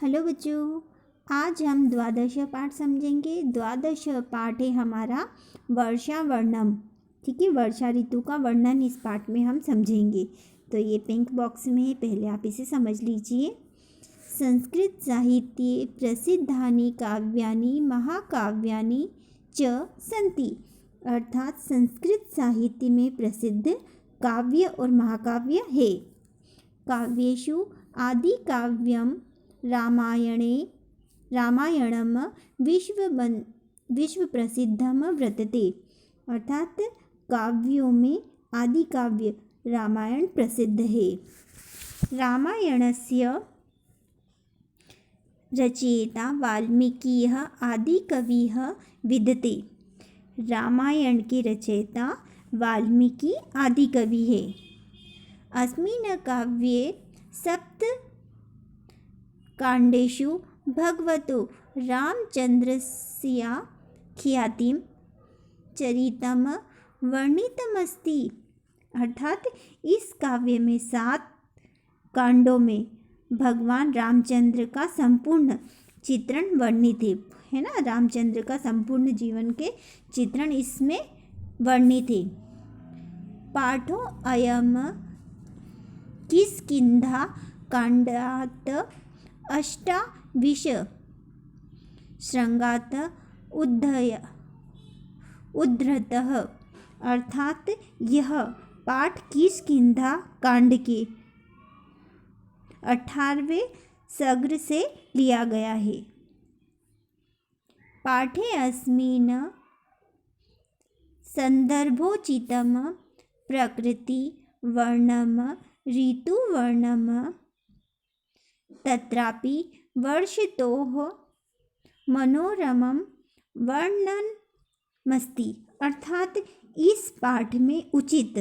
Hello बच्चों, आज हम द्वादश पाठ समझेंगे। द्वादश पाठ है हमारा वर्षा वर्णम। ठीक है, वर्षा ऋतु का वर्णन इस पाठ में हम समझेंगे। तो ये पिंक बॉक्स में है, पहले आप इसे समझ लीजिए। संस्कृत साहित्ये प्रसिद्धानि काव्यानि महाकाव्यानि च सन्ति। अर्थात संस्कृत साहित्य में प्रसिद्ध काव्य और महाकाव्य है। काव्येषु आदि काव्यम रामायणम विश्व प्रसिद्धम वर्तते। अर्थात काव्यों में आदि काव्य रामायण प्रसिद्ध है। रामायणस्य रचयिता वाल्मीकिः आदिकविः विद्यते। रामायण के रचयिता वाल्मीकि आदिकवि है। अस्मिन् काव्ये सप्त काण्डेषु भगवतो रामचन्द्रस्य ख्यातिं चरितं वर्णितमस्ति। अर्थात इस काव्य में 7 कांडों में भगवान रामचंद्र का संपूर्ण चित्रण वर्णित है ना। रामचंद्र का संपूर्ण जीवन के चित्रण इसमें वर्णित है। पाठो अयम किष्किन्धा कांडात् अष्टाविंश श्रृंगात् उद्धृतः। अर्थात यह पाठ किष्किन्धा कांड के 18वें सर्ग से लिया गया है। पाठे अस्मिन् संदर्भोचितं प्रकृति वर्णम ऋतुवर्णम तत्रापि वर्षतोः मनोरमं वर्णनमस्ति। अर्थात इस पाठ में उचित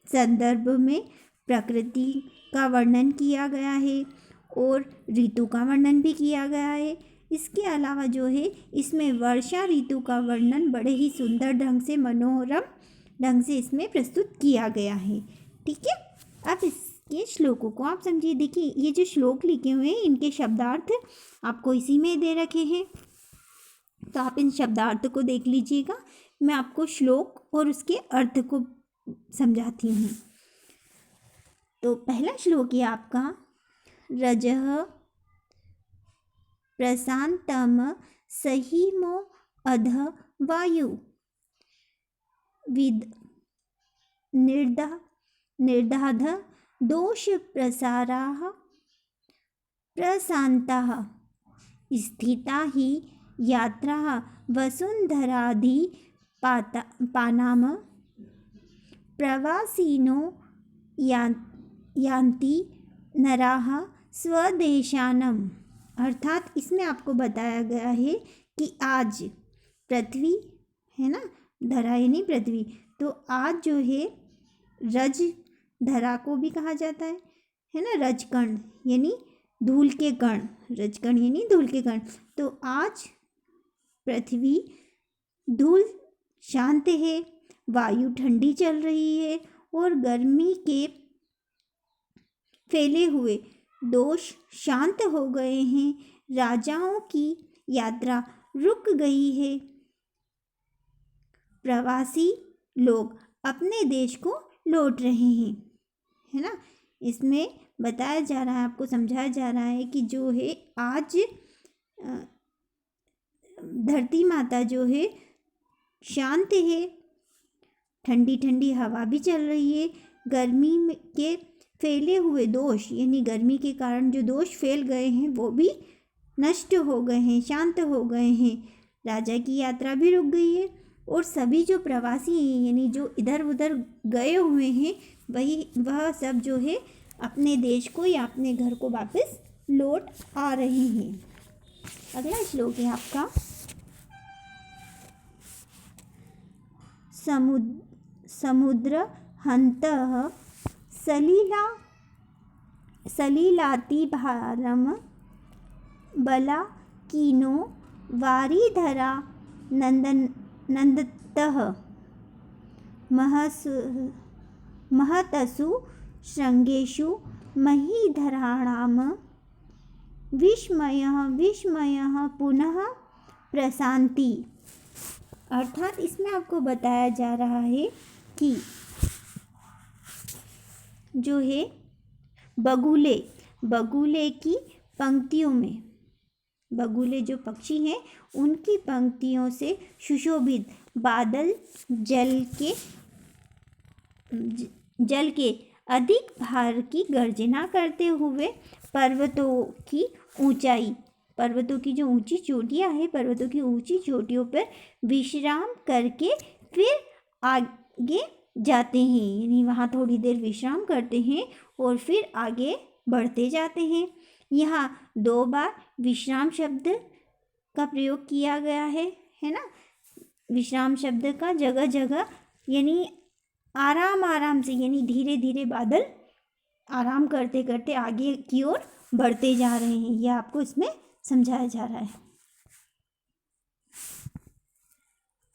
संदर्भ में प्रकृति का वर्णन किया गया है और ऋतु का वर्णन भी किया गया है। इसके अलावा जो है इसमें वर्षा ऋतु का वर्णन बड़े ही सुंदर ढंग से, मनोरम ढंग से इसमें प्रस्तुत किया गया है। ठीक है, अब इसके श्लोकों को आप समझिए। देखिए, ये जो श्लोक लिखे हुए हैं इनके शब्दार्थ आपको इसी में दे रखे हैं, तो आप इन शब्दार्थ को देख लीजिएगा। मैं आपको श्लोक और उसके अर्थ को समझाती हूँ। तो पहला श्लोक है आपका, रजः प्रशांतम सहीमो अध वायु विद निर्दाध दोष प्रसाराः प्रशांताः स्थिता हि यात्राः वसुंधराधि पानाम प्रवासिनो यान्ति नराः स्वदेशानम। अर्थात इसमें आपको बताया गया है कि आज पृथ्वी है ना, धरा यानी पृथ्वी, तो आज जो है रज धरा को भी कहा जाता है ना, रजकण यानी धूल के कण, रजकण यानी धूल के कण। तो आज पृथ्वी धूल शांत है, वायु ठंडी चल रही है और गर्मी के फैले हुए दोष शांत हो गए हैं। राजाओं की यात्रा रुक गई है। प्रवासी लोग अपने देश को लौट रहे हैं, है ना। इसमें बताया जा रहा है, आपको समझाया जा रहा है कि जो है आज धरती माता जो है शांत है, ठंडी ठंडी हवा भी चल रही है। गर्मी के फैले हुए दोष यानी गर्मी के कारण जो दोष फैल गए हैं वो भी नष्ट हो गए हैं, शांत हो गए हैं। राजा की यात्रा भी रुक गई है और सभी जो प्रवासी हैं यानी जो इधर उधर गए हुए हैं वह सब जो है अपने देश को या अपने घर को वापस लौट आ रहे हैं। अगला श्लोक है आपका, समुद्र हन्तः सलिलातिभारम बलाकीनो वारिधरा नन्दतः महतसु शृंगेषु महीधराणां विस्मयः विस्मयः पुनः प्रशांति। अर्थात इसमें आपको बताया जा रहा है कि जो है बगुले बगुले की पंक्तियों में, बगुले जो पक्षी हैं उनकी पंक्तियों से सुशोभित बादल जल के अधिक भार की गर्जना करते हुए पर्वतों की जो ऊंची चोटियां हैं, पर्वतों की ऊंची चोटियों पर विश्राम करके फिर आगे जाते हैं। यानी वहाँ थोड़ी देर विश्राम करते हैं और फिर आगे बढ़ते जाते हैं। यहाँ 2 बार विश्राम शब्द का प्रयोग किया गया है ना। विश्राम शब्द का जगह जगह यानी आराम से, यानी धीरे धीरे बादल आराम करते करते आगे की ओर बढ़ते जा रहे हैं, यह आपको इसमें समझाया जा रहा है।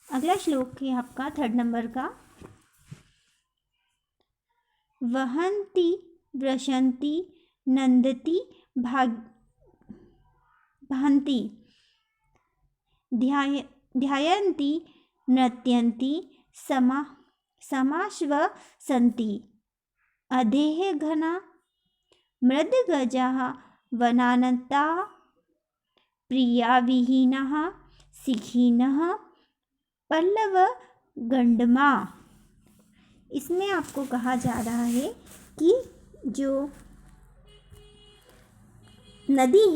अगला श्लोक है आपका 3rd नंबर का। वहन्ति वृषन्ति नंदति भान्ति ध्यायन्ति नृत्यन्ति समाश्वसन्ति अधेः घना मृदगजाः वनानता प्रियाविहीनः शिखिनः पल्लवगण्डमा। इसमें आपको कहा जा रहा है कि जो नदी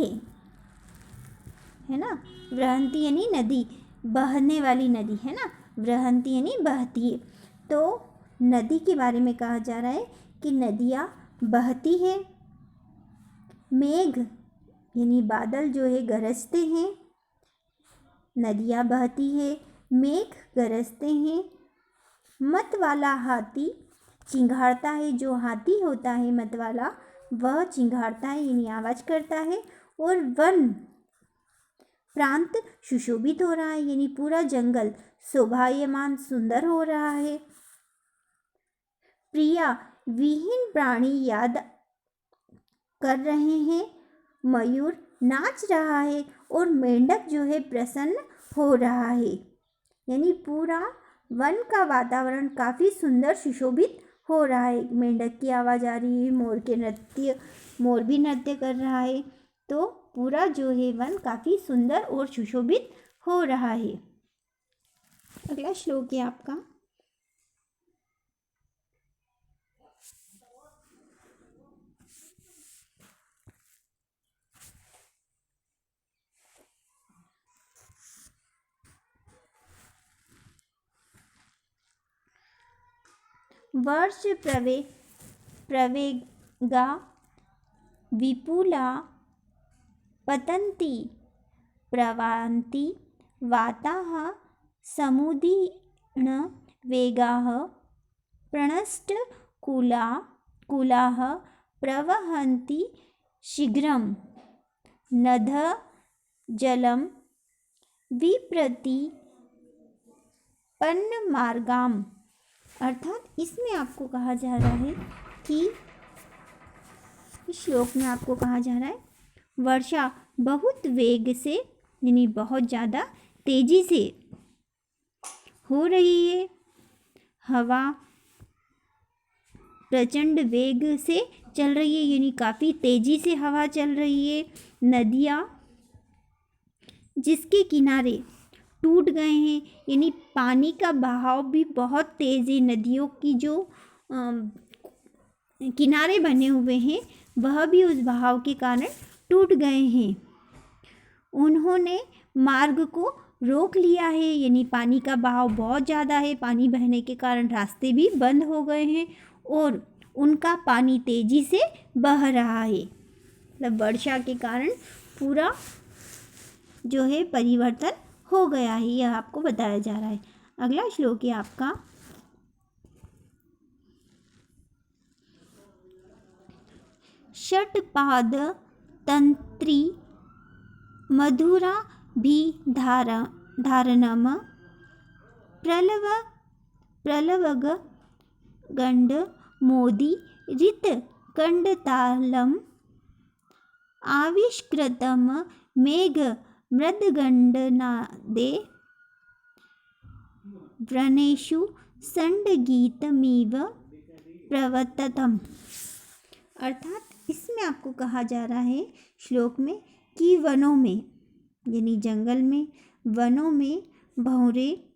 है ना, वृहंती यानी नदी, बहने वाली नदी है ना, वृहंती यानी बहती है। तो नदी के बारे में कहा जा रहा है कि नदियाँ बहती है। मेघ यानी बादल जो है गरजते हैं, नदियाँ बहती है, मेघ गरजते हैं। मत वाला हाथी चिंघाड़ता है, जो हाथी होता है मत वाला वह चिंघाड़ता है यानी आवाज़ करता है। और वन प्रांत सुशोभित हो रहा है, यानी पूरा जंगल शोभायमान सुंदर हो रहा है। प्रिया विहीन प्राणी याद कर रहे हैं, मयूर नाच रहा है और मेंढक जो है प्रसन्न हो रहा है। यानी पूरा वन का वातावरण काफ़ी सुंदर सुशोभित हो रहा है। मेंढक की आवाज़ आ रही है, मोर भी नृत्य कर रहा है। तो पूरा जो है वन काफ़ी सुंदर और सुशोभित हो रहा है। अगला श्लोक है आपका। वर्ष प्रवेगा विपुला पतन्ति प्रवान्ति वाताः समुदीर्ण वेगाः प्रणष्टकुलाः प्रवहन्ति शीघ्रं नद जलं विप्रतिपन्नमार्गाम्। अर्थात इसमें आपको कहा जा रहा है कि इस श्लोक में आपको कहा जा रहा है वर्षा बहुत वेग से यानी बहुत ज़्यादा तेज़ी से हो रही है। हवा प्रचंड वेग से चल रही है, यानी काफ़ी तेज़ी से हवा चल रही है। नदियाँ जिसके किनारे टूट गए हैं, यानी पानी का बहाव भी बहुत तेज़ है। नदियों की जो किनारे बने हुए हैं वह भी उस बहाव के कारण टूट गए हैं। उन्होंने मार्ग को रोक लिया है, यानी पानी का बहाव बहुत ज़्यादा है, पानी बहने के कारण रास्ते भी बंद हो गए हैं और उनका पानी तेज़ी से बह रहा है। मतलब वर्षा के कारण पूरा जो है परिवर्तन हो गया है, यह आपको बताया जा रहा है। अगला श्लोक है आपका। षट्पाद तंत्री मधुरा भी धारणम प्रलवग गंड मोदी रित कंडतालम आविष्कृतं मेघ मृद्गण्डनादे वनेषु षण्डगीतमिव प्रवर्ततम्। अर्थात इसमें आपको कहा जा रहा है श्लोक में कि वनों में यानी जंगल में, वनों में भंवरे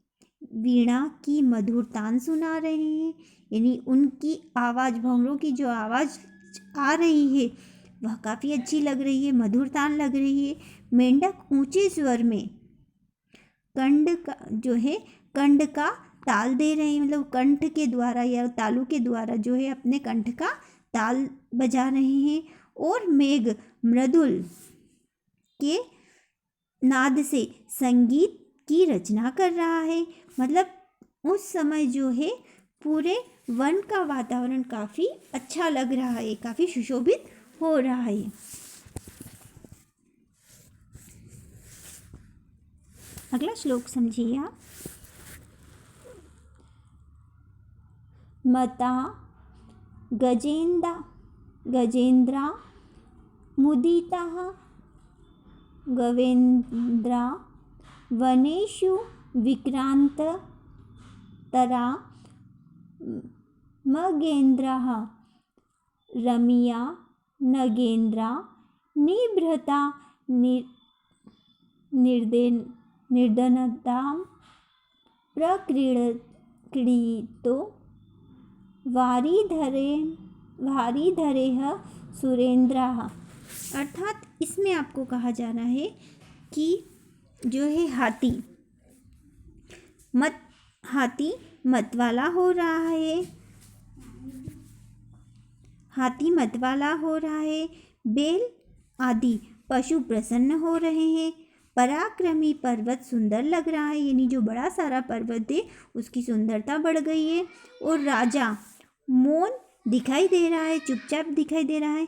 वीणा की मधुर तान सुना रहे हैं, यानी उनकी आवाज़, भंवरों की जो आवाज़ आ रही है वह काफ़ी अच्छी लग रही है, मधुर तान लग रही है। मेंढक ऊंचे स्वर में कंठ का जो है कंठ का ताल दे रहे हैं, मतलब कंठ के द्वारा या तालु के द्वारा जो है अपने कंठ का ताल बजा रहे हैं। और मेघ मृदुल के नाद से संगीत की रचना कर रहा है, मतलब उस समय जो है पूरे वन का वातावरण काफ़ी अच्छा लग रहा है, काफ़ी सुशोभित हो रहा है। अगला श्लोक समझिए आप। मता गजेन्द्रा मुदिताः गवेन्द्रा वनेषु विक्रान्ततरा मगेन्द्राः रम्या नगेन्द्रा निभृता निर्दनतां प्रक्रीडतो वारिधरेः सुरेन्द्राः। अर्थात इसमें आपको कहा जा रहा है कि जो है हाथी मतवाला हो रहा है, हाथी मतवाला हो रहा है, बैल आदि पशु प्रसन्न हो रहे हैं, पराक्रमी पर्वत सुंदर लग रहा है, यानी जो बड़ा सारा पर्वत है उसकी सुंदरता बढ़ गई है, और राजा मौन दिखाई दे रहा है, चुपचाप दिखाई दे रहा है,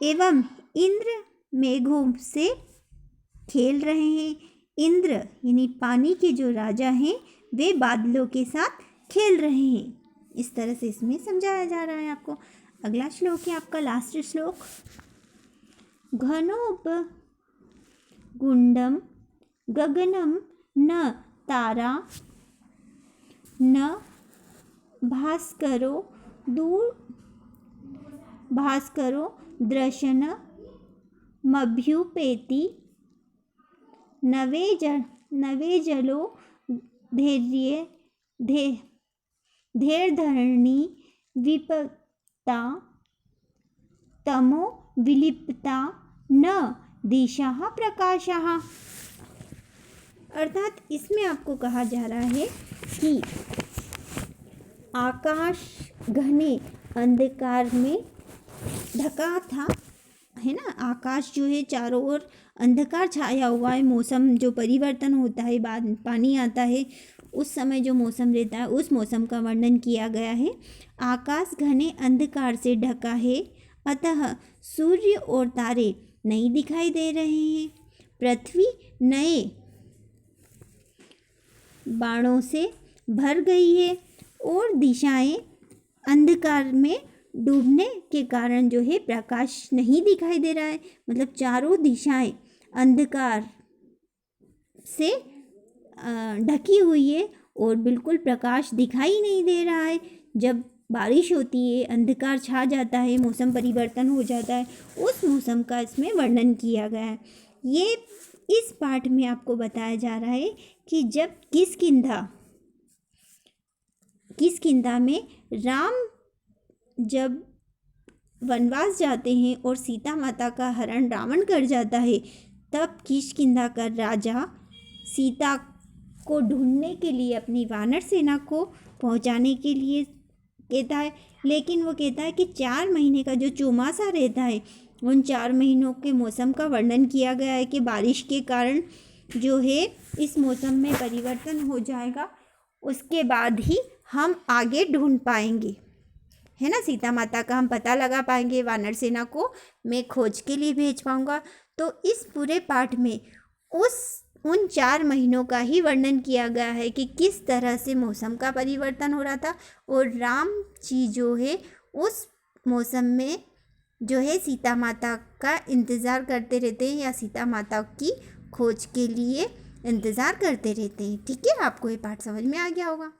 एवं इंद्र मेघों से खेल रहे हैं। इंद्र यानी पानी के जो राजा हैं वे बादलों के साथ खेल रहे हैं। इस तरह से इसमें समझाया जा रहा है आपको। अगला श्लोक है आपका लास्ट श्लोक। घनोपगुंडम गगनम न तारा न भास्करो दर्शनमभ्युपेति नवे जलो धैर्यधरणी विपत्ता तमो विलिप्ता न दिशाः प्रकाशाः। अर्थात इसमें आपको कहा जा रहा है कि आकाश घने अंधकार में ढका था, है ना। आकाश जो है चारों ओर अंधकार छाया हुआ है, मौसम जो परिवर्तन होता है, बाद पानी आता है, उस समय जो मौसम रहता है उस मौसम का वर्णन किया गया है। आकाश घने अंधकार से ढका है, अतः सूर्य और तारे नहीं दिखाई दे रहे हैं। पृथ्वी नए बाणों से भर गई है और दिशाएं अंधकार में डूबने के कारण जो है प्रकाश नहीं दिखाई दे रहा है, मतलब चारों दिशाएं अंधकार से ढकी हुई है और बिल्कुल प्रकाश दिखाई नहीं दे रहा है। जब बारिश होती है, अंधकार छा जाता है, मौसम परिवर्तन हो जाता है, उस मौसम का इसमें वर्णन किया गया है। ये इस पाठ में आपको बताया जा रहा है कि जब किष्किंधा में राम जब वनवास जाते हैं और सीता माता का हरण रावण कर जाता है, तब किष्किंधा का राजा सीता को ढूंढने के लिए अपनी वानर सेना को पहुंचाने के लिए कहता है, लेकिन वो कहता है कि 4 महीने का जो चौमासा रहता है, उन 4 महीनों के मौसम का वर्णन किया गया है कि बारिश के कारण जो है इस मौसम में परिवर्तन हो जाएगा, उसके बाद ही हम आगे ढूंढ पाएंगे, है ना। सीता माता का हम पता लगा पाएंगे, वानर सेना को मैं खोज के लिए भेज पाऊंगा। तो इस पूरे पाठ में उन 4 महीनों का ही वर्णन किया गया है कि किस तरह से मौसम का परिवर्तन हो रहा था और राम जी जो है उस मौसम में जो है सीता माता का इंतज़ार करते रहते हैं या सीता माता की खोज के लिए इंतज़ार करते रहते हैं। ठीक है, आपको ये पाठ समझ में आ गया होगा।